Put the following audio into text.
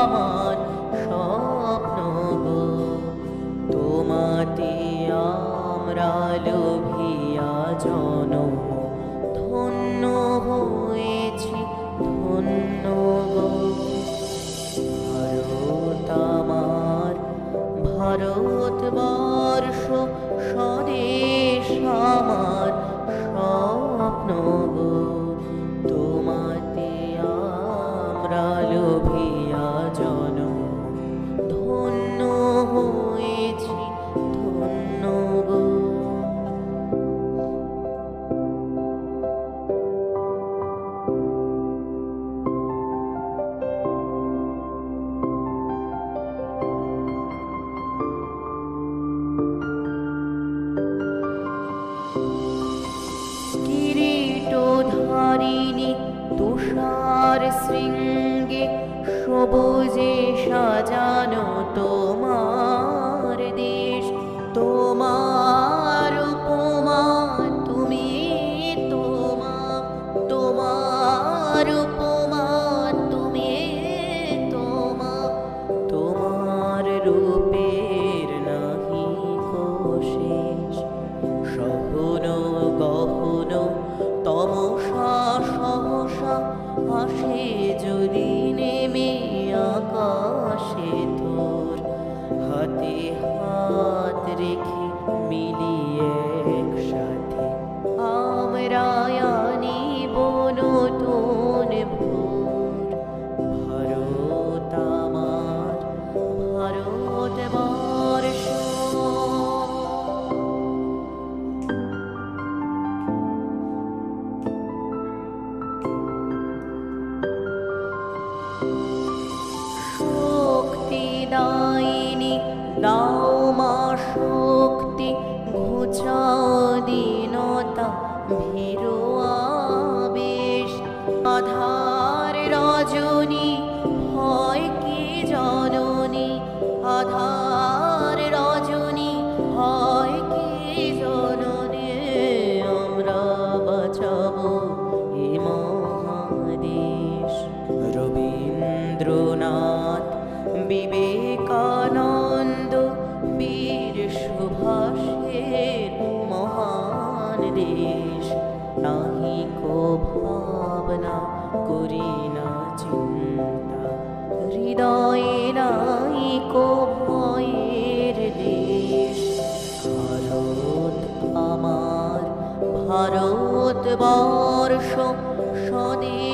আমার স্বপ্ন গো। তোমাতে আমরা লোভিয়া জনম ধন্য হয়েছি ধন্য গো। ভারত আমার ভারতবর্ষ স্বদেশ আমার স্বপ্ন গো। তোমাতে আমরা লোভিয়া জনম ধন্য হয়েছি ধন্য গো। কিরীটধারিণী তুষার শৃঙ্গে সবুজে সাজানো তোমার দেশ। তোমার উপমা তুমি তোমার উপমা তুমি তোমার রূপের নাহি শেষ। সহন গহন তমসা সহসা আসে যদি নেমে আকাশে তোর। হাতে হাত রেখে মিলিয়ে একসাথে আমরা আনিব নতুন ভোর। ভারত আমার ভারতবর্ষ। শক্তিদায়িনী দাও মা শক্তি, ঘুচাও দীনতা ভীরু আবেশ। আধার রজনী হয় কি জননী, আধার রজনী হয় কি জননী। আমরা বাঁচাবো এ মহাদেশ। রবীন্দ্রনাথ বিবেকানন্দ বীর সুভাষের মহান দেশ। নাহি কো ভাবনা করি না চিন্তা, হৃদয়ে নাই কো ভয়ের দেশ। ভারত আমার ভারতবর্ষ স্বদেশ